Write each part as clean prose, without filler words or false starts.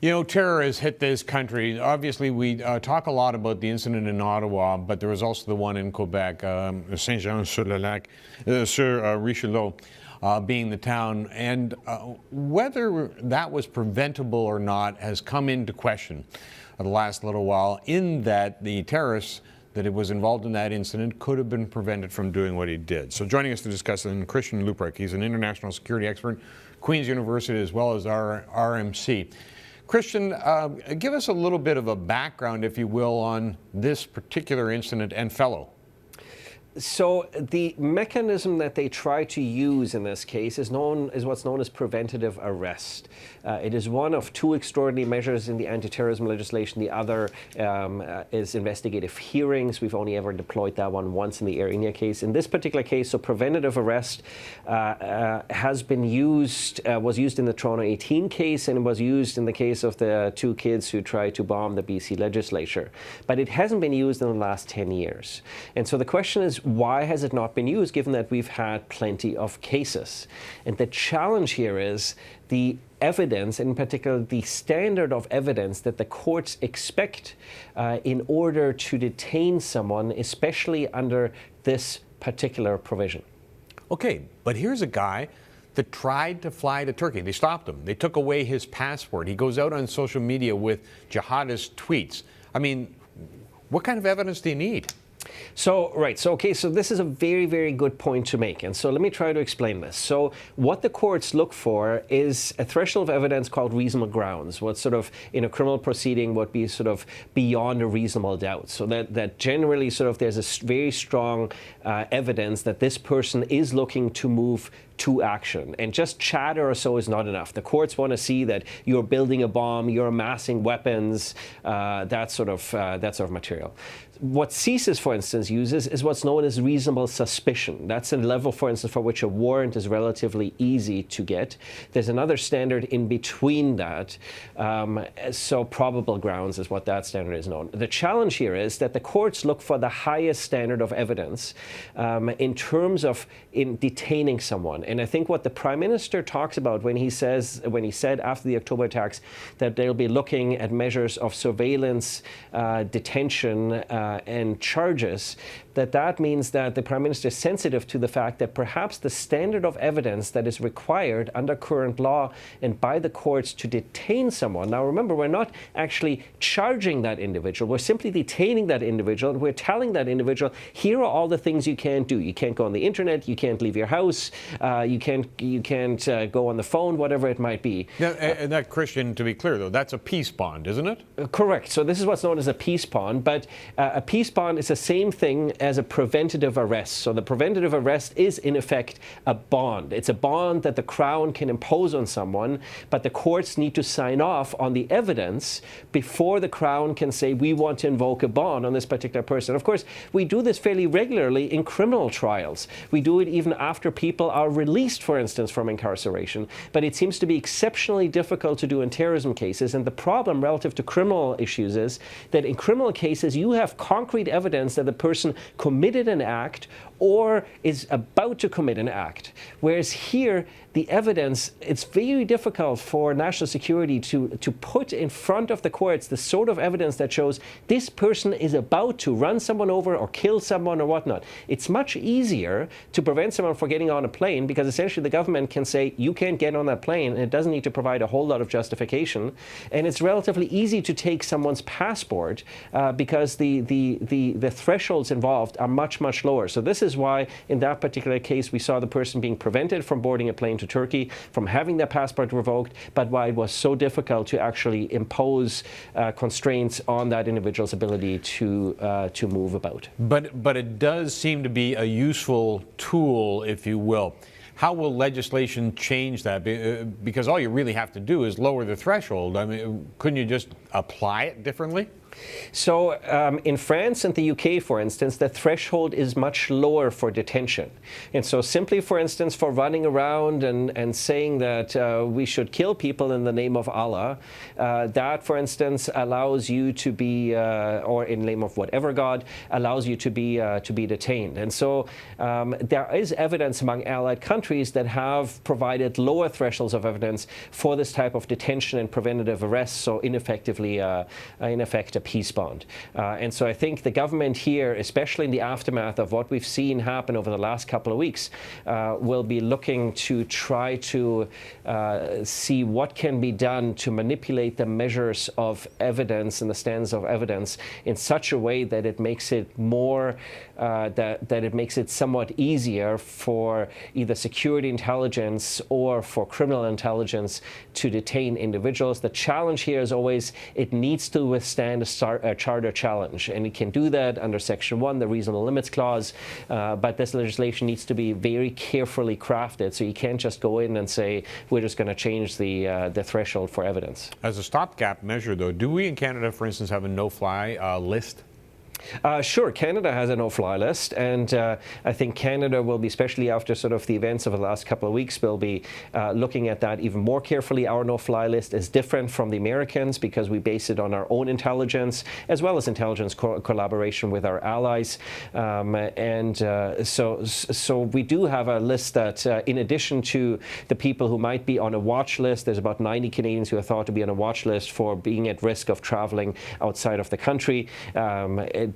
You know, terror has hit this country. Obviously, we talk a lot about the incident in Ottawa, but there was also the one in Quebec, Saint-Jean-sur-le-Lac, sur Richelieu, being the town. And whether that was preventable or not has come into question the last little while, in that the terrorists that it was involved in that incident could have been prevented from doing what he did. So joining us to discuss it, Christian Luprik. He's an international security expert, Queen's University, as well as RMC. Christian, give us a little bit of a background, if you will, on this particular incident and fellow. So the mechanism that they try to use in this case is what's known as preventative arrest. It is one of two extraordinary measures in the anti-terrorism legislation. The other is investigative hearings. We've only ever deployed that one once in the Air India case. In this particular case, so preventative arrest has been used, was used in the Toronto 18 case, and it was used in the case of the two kids who tried to bomb the BC legislature. But it hasn't been used in the last 10 years. And so the question is, why has it not been used, given that we've had plenty of cases? And the challenge here is the evidence, in particular the standard of evidence that the courts expect in order to detain someone, especially under this particular provision. Okay, but here's a guy that tried to fly to Turkey. They stopped him. They took away his passport. He goes out on social media with jihadist tweets. I mean, what kind of evidence do you need? So this is a very, very good point to make. And so let me try to explain this. So what the courts look for is a threshold of evidence called reasonable grounds, what sort of in a criminal proceeding would be sort of beyond a reasonable doubt. So that generally sort of there's a very strong evidence that this person is looking to move to action. And just chatter or so is not enough. The courts want to see that you're building a bomb, you're amassing weapons, that sort of material. What CSIS, for instance, uses is what's known as reasonable suspicion. That's a level, for instance, for which a warrant is relatively easy to get. There's another standard in between that. So probable grounds is what that standard is known. The challenge here is that the courts look for the highest standard of evidence in terms of detaining someone. And I think what the Prime Minister talks about when he said after the October attacks that they'll be looking at measures of surveillance, detention, and charges, that means that the Prime Minister is sensitive to the fact that perhaps the standard of evidence that is required under current law and by the courts to detain someone. Now remember, we're not actually charging that individual. We're simply detaining that individual, and we're telling that individual, here are all the things you can't do. You can't go on the internet, you can't leave your house, you can't go on the phone, whatever it might be. Now, and that, Christian, to be clear though, that's a peace bond, isn't it? Correct. So this is what's known as a peace bond, but a peace bond is the same thing as a preventative arrest. So the preventative arrest is in effect a bond. It's a bond that the Crown can impose on someone, but the courts need to sign off on the evidence before the Crown can say we want to invoke a bond on this particular person. Of course, we do this fairly regularly in criminal trials. We do it even after people are released, for instance, from incarceration. But it seems to be exceptionally difficult to do in terrorism cases. And the problem relative to criminal issues is that in criminal cases, you have concrete evidence that the person committed an act or is about to commit an act. Whereas here, the evidence, it's very difficult for national security to put in front of the courts the sort of evidence that shows this person is about to run someone over or kill someone or whatnot. It's much easier to prevent someone from getting on a plane because essentially the government can say you can't get on that plane, and it doesn't need to provide a whole lot of justification. And it's relatively easy to take someone's passport because the thresholds involved are much, much lower. So this is why in that particular case we saw the person being prevented from boarding a plane to Turkey, from having their passport revoked, but why it was so difficult to actually impose constraints on that individual's ability to move about. But it does seem to be a useful tool, if you will. How will legislation change that? Because all you really have to do is lower the threshold. I mean, couldn't you just apply it differently? So in France and the UK, for instance, the threshold is much lower for detention. And so simply, for instance, for running around and saying that we should kill people in the name of Allah, that, for instance, allows you to be, or in the name of whatever God, allows you to be detained. And so there is evidence among allied countries that have provided lower thresholds of evidence for this type of detention and preventative arrest, so in effect a peace bond. And so I think the government here, especially in the aftermath of what we've seen happen over the last couple of weeks, will be looking to try to see what can be done to manipulate the measures of evidence and the standards of evidence in such a way that it makes it more, that it makes it somewhat easier for either security intelligence or for criminal intelligence to detain individuals. The challenge here is always it needs to withstand a charter challenge, and it can do that under Section 1, the Reasonable Limits Clause, but this legislation needs to be very carefully crafted, so you can't just go in and say, we're just going to change the threshold for evidence. As a stopgap measure, though, do we in Canada, for instance, have a no-fly list? Sure, Canada has a no-fly list, and I think Canada will be, especially after sort of the events of the last couple of weeks, will be looking at that even more carefully. Our no-fly list is different from the Americans because we base it on our own intelligence as well as intelligence collaboration with our allies, so we do have a list that, in addition to the people who might be on a watch list, there's about 90 Canadians who are thought to be on a watch list for being at risk of traveling outside of the country.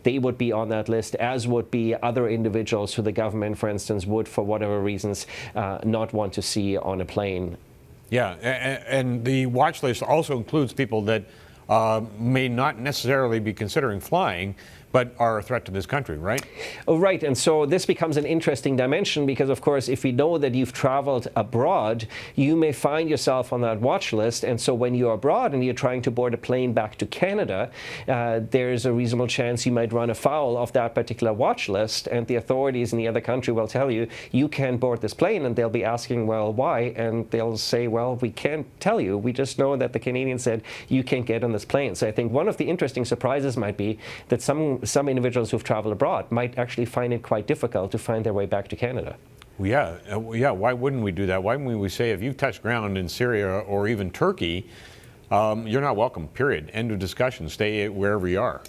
They would be on that list, as would be other individuals who the government, for instance, would, for whatever reasons, not want to see on a plane. Yeah, and the watch list also includes people that may not necessarily be considering flying, but are a threat to this country, right? Oh, right. And so this becomes an interesting dimension because, of course, if we know that you've traveled abroad, you may find yourself on that watch list. And so when you're abroad and you're trying to board a plane back to Canada, there's a reasonable chance you might run afoul of that particular watch list. And the authorities in the other country will tell you, you can't board this plane. And they'll be asking, well, why? And they'll say, well, we can't tell you. We just know that the Canadians said you can't get on this plane. So I think one of the interesting surprises might be that some individuals who've traveled abroad might actually find it quite difficult to find their way back to Canada. Yeah. Why wouldn't we do that? Why wouldn't we say if you've touched ground in Syria or even Turkey, you're not welcome, period. End of discussion. Stay wherever you are.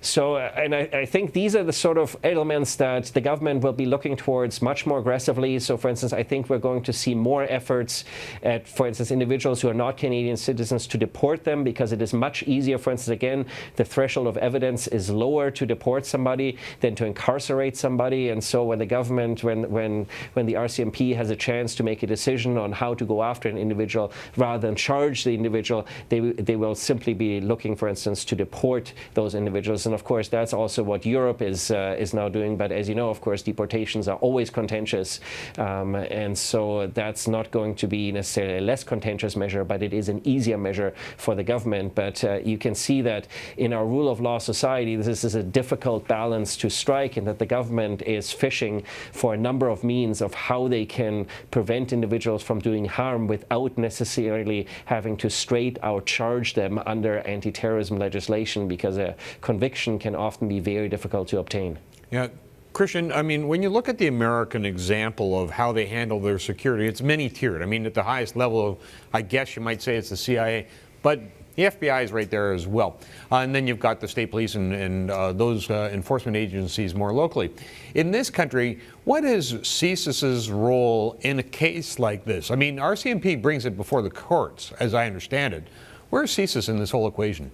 So, and I think these are the sort of elements that the government will be looking towards much more aggressively. So, for instance, I think we're going to see more efforts at, for instance, individuals who are not Canadian citizens to deport them because it is much easier. For instance, again, the threshold of evidence is lower to deport somebody than to incarcerate somebody. And so when the government, when the RCMP has a chance to make a decision on how to go after an individual rather than charge the individual, they will simply be looking, for instance, to deport those individuals. And of course, that's also what Europe is now doing. But as you know, of course, deportations are always contentious. And so that's not going to be necessarily a less contentious measure, but it is an easier measure for the government. But you can see that in our rule of law society, this is a difficult balance to strike, and that the government is fishing for a number of means of how they can prevent individuals from doing harm without necessarily having to straight out charge them under anti-terrorism legislation, because a conviction can often be very difficult to obtain. Yeah. Christian, I mean, when you look at the American example of how they handle their security, it's many-tiered. I mean, at the highest level, I guess you might say it's the CIA, but the FBI is right there as well. And then you've got the state police and those enforcement agencies more locally. In this country, what is CSIS's role in a case like this? I mean, RCMP brings it before the courts, as I understand it. Where's CSIS in this whole equation?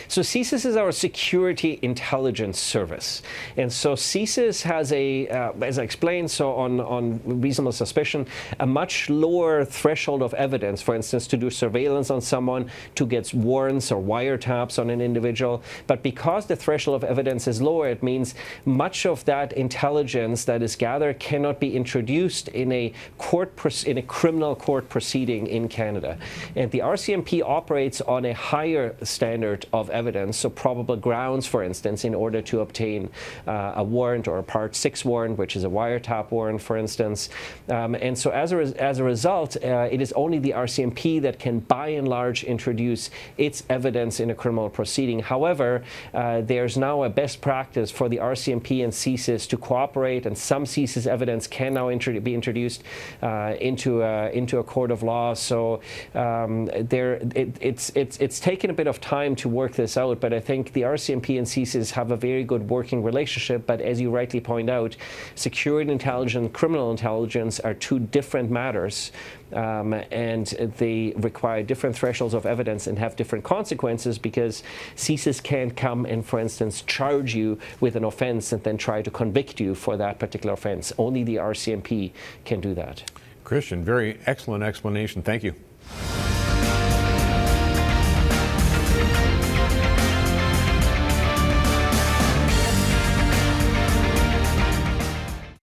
So CSIS is our security intelligence service. And so CSIS has a, as I explained, so on reasonable suspicion, a much lower threshold of evidence, for instance, to do surveillance on someone, to get warrants or wiretaps on an individual. But because the threshold of evidence is lower, it means much of that intelligence that is gathered cannot be introduced in a criminal court proceeding in Canada. And the RCMP operates on a higher standard of evidence, so probable grounds, for instance, in order to obtain a warrant or a Part 6 warrant, which is a wiretap warrant, for instance. And so as a result, it is only the RCMP that can, by and large, introduce its evidence in a criminal proceeding. However, there's now a best practice for the RCMP and CSIS to cooperate, and some CSIS evidence can now be introduced into a court of law. So it's taken a bit of time to work this out, but I think the RCMP and CSIS have a very good working relationship. But as you rightly point out, security intelligence, criminal intelligence are two different matters. And they require different thresholds of evidence and have different consequences, because CSIS can't come and, for instance, charge you with an offense and then try to convict you for that particular offense. Only the RCMP can do that. Christian, very excellent explanation. Thank you.